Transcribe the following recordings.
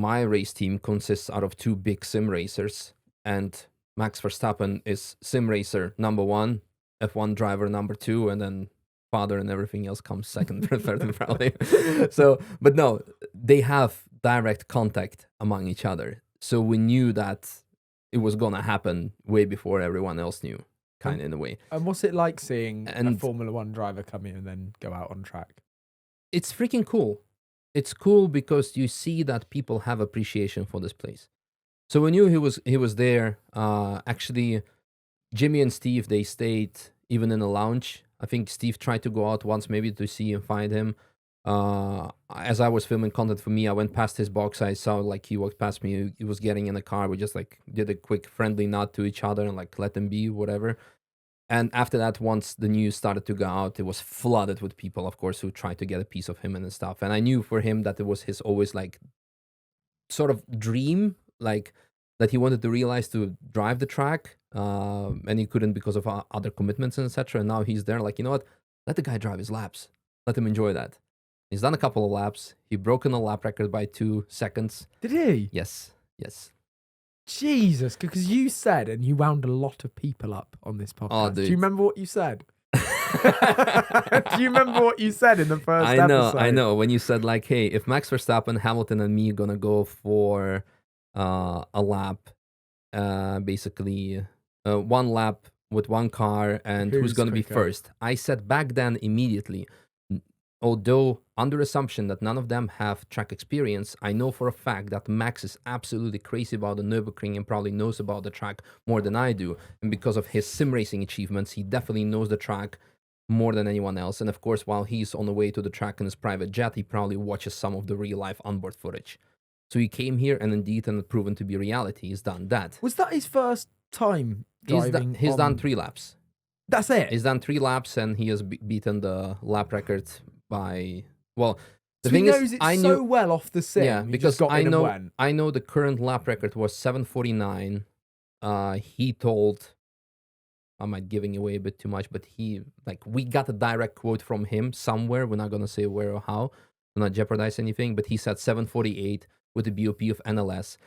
my race team consists out of 2 big sim racers, and Max Verstappen is sim racer number 1, F1 driver number 2, and then father and everything else comes second, third, and probably. So, but no, they have direct contact among each other. So we knew that it was gonna happen way before everyone else knew, kind of in a way. And what's it like seeing a Formula One driver come in and then go out on track? It's freaking cool. It's cool because you see that people have appreciation for this place. So we knew he was there. Actually, Jimmy and Steve, they stayed even in the lounge. I think Steve tried to go out once maybe to see and find him. As I was filming content for me, I went past his box. I saw like he walked past me. He was getting in the car. We just like did a quick friendly nod to each other and like let him be, whatever. And after that, once the news started to go out, it was flooded with people, of course, who tried to get a piece of him and stuff. And I knew for him that it was his always like sort of dream, like that he wanted to realize to drive the track, and he couldn't because of other commitments and etc. And now he's there, like, you know what? Let the guy drive his laps. Let him enjoy that. He's done a couple of laps. He broken the lap record by 2 seconds. Did he? Yes. Jesus, because you said, and you wound a lot of people up on this podcast. Oh, dude. Do you remember what you said? Do you remember what you said in the first episode? I know. When you said like, hey, if Max Verstappen, Hamilton, and me gonna go for a lap, basically 1 lap with 1 car, and who's gonna be first? I said back then immediately, although under assumption that none of them have track experience, I know for a fact that Max is absolutely crazy about the Nurburgring and probably knows about the track more than I do. And because of his sim racing achievements, he definitely knows the track more than anyone else. And of course, while he's on the way to the track in his private jet, he probably watches some of the real life onboard footage. So he came here, and indeed, and proven to be reality, he's done that. Was that his first time driving? He's done 3 laps. That's it? He's done 3 laps, and he has beaten the lap record by... Well, the so thing he knows is, it I so knew, well off the sim. yeah, because I know the current lap record was 7:49. He told, I might giving away a bit too much, but we got a direct quote from him somewhere. We're not gonna say where or how, to not jeopardize anything. But he said 7:48 with a BOP of NLS,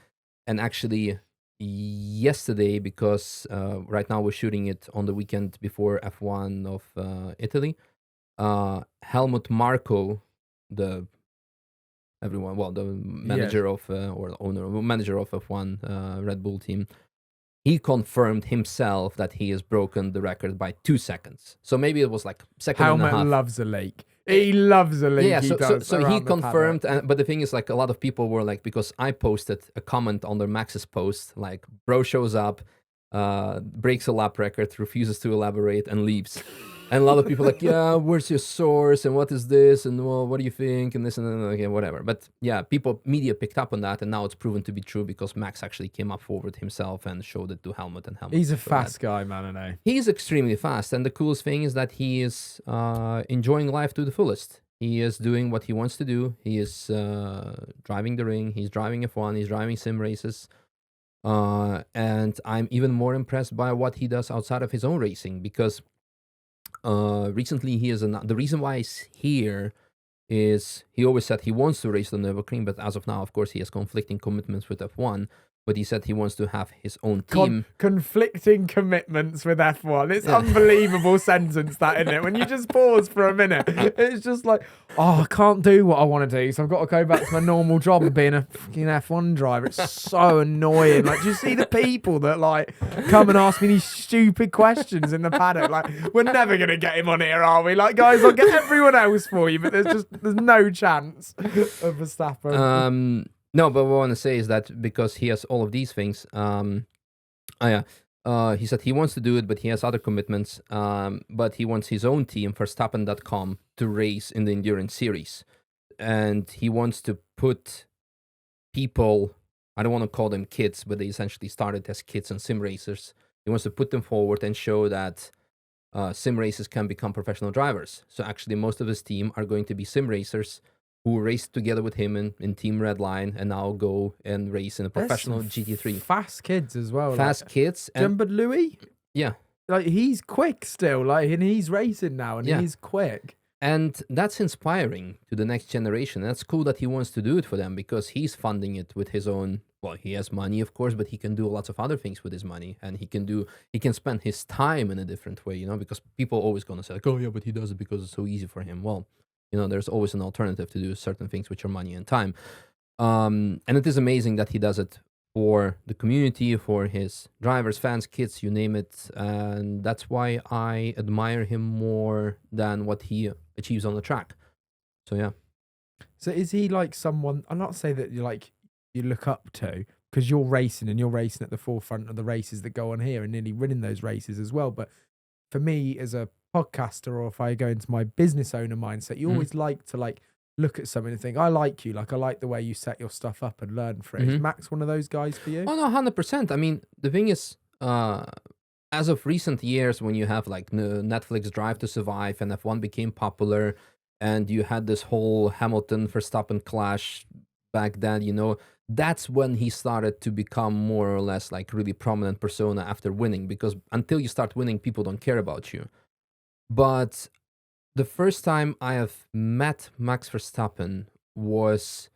and actually yesterday, because right now we're shooting it on the weekend before F1 of Italy. Helmut Marko, the manager of or manager of F1 Red Bull team, he confirmed himself that he has broken the record by 2 seconds. So maybe it was like second and a half. Helmut loves a leak. He loves a leak. Yeah, so he confirmed, but the thing is, like, a lot of people were like, because I posted a comment under Max's post, like, bro shows up, breaks a lap record, refuses to elaborate, and leaves. And a lot of people are like, yeah, where's your source, and what is this, and well, what do you think, and this, and then, okay, whatever. But yeah, media picked up on that, and now it's proven to be true because Max actually came up forward himself and showed it to Helmut, and Helmut. He's a fast guy, man, I know. He's extremely fast, and the coolest thing is that he is enjoying life to the fullest. He is doing what he wants to do. He is driving the ring, he's driving F1, he's driving sim races, and I'm even more impressed by what he does outside of his own racing, because recently he is the reason why he's here is he always said he wants to race the Nurburgring, but as of now, of course, he has conflicting commitments with F1. But he said he wants to have his own team. Conflicting commitments with F1. It's unbelievable sentence, that, isn't it? When you just pause for a minute, it's just like, oh, I can't do what I want to do, so I've got to go back to my normal job of being a fucking F1 driver. It's so annoying. Like, do you see the people that, like, come and ask me these stupid questions in the paddock? Like, we're never going to get him on here, are we? Like, guys, I'll get everyone else for you, but there's no chance of Verstappen. No, but what I want to say is that because he has all of these things, he said he wants to do it, but he has other commitments, but he wants his own team, Verstappen.com, to race in the Endurance Series. And he wants to put people, I don't want to call them kids, but they essentially started as kids and sim racers. He wants to put them forward and show that sim racers can become professional drivers. So actually most of his team are going to be sim racers who raced together with him in Team Redline and now go and race in a professional GT3. Fast kids as well. Fast kids. Remember Louis? Yeah. Like, he's quick still, like, and he's racing now, and he's quick. And that's inspiring to the next generation. That's cool that he wants to do it for them because he's funding it with his own. Well, he has money, of course, but he can do lots of other things with his money, and he can spend his time in a different way, because people are always gonna say like, oh yeah, but he does it because it's so easy for him. Well, there's always an alternative to do certain things with your money and time. And it is amazing that he does it for the community, for his drivers, fans, kids, you name it. And that's why I admire him more than what he achieves on the track. So yeah. So is he like someone? I'm not saying that you look up to, because you're racing and you're racing at the forefront of the races that go on here and nearly winning those races as well. But for me as a podcaster, or if I go into my business owner mindset, you always like to look at something and think, I like you. Like, I like the way you set your stuff up and learn for it. Is Max one of those guys for you? Oh, no, 100%. I mean, the thing is, as of recent years, when you have like Netflix Drive to Survive and F1 became popular, and you had this whole Hamilton Verstappen clash back then, that's when he started to become more or less like really prominent persona after winning, because until you start winning, people don't care about you. But the first time I have met Max Verstappen was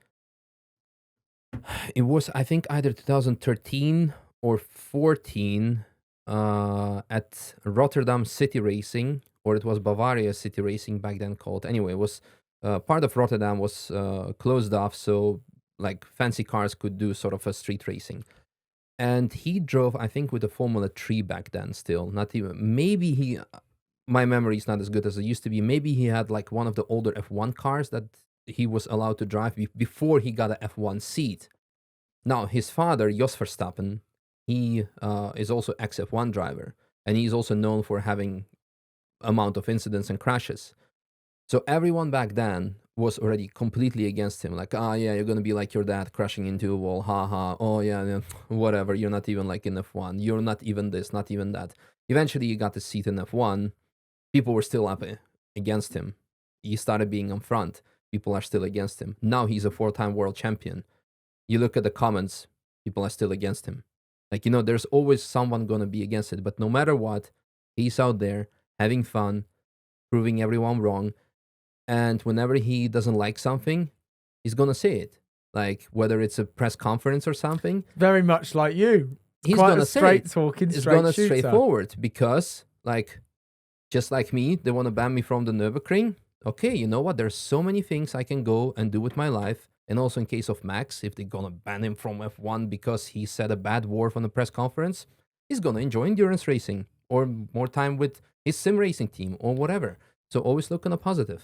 I think either 2013 or 14 at Rotterdam City Racing, or it was Bavaria City Racing back then called. Anyway, it was part of Rotterdam was closed off, so like fancy cars could do sort of a street racing. And he drove, I think, with a Formula 3 back then still. Not even, maybe my memory is not as good as it used to be. Maybe he had like one of the older F1 cars that he was allowed to drive before he got a F1 seat. Now, his father, Jos Verstappen, he is also ex-F1 driver, and he's also known for having amount of incidents and crashes. So everyone back then was already completely against him. Like, yeah, you're going to be like your dad crashing into a wall. Ha ha. Oh, yeah, whatever. You're not even like in F1. You're not even this, not even that. Eventually, he got the seat in F1. People were still up against him. He started being on front. People are still against him. Now he's a 4-time world champion. You look at the comments, people are still against him. Like, there's always someone going to be against it. But no matter what, he's out there having fun, proving everyone wrong. And whenever he doesn't like something, he's going to say it. Like, whether it's a press conference or something. Very much like you. He's going to say straight talking, it's straight going to shooter. straightforward, because, like, just like me, they want to ban me from the Nurburgring. Okay, you know what? There's so many things I can go and do with my life. And also in case of Max, if they're going to ban him from F1 because he said a bad word on the press conference, he's going to enjoy endurance racing or more time with his sim racing team or whatever. So always look on the positive.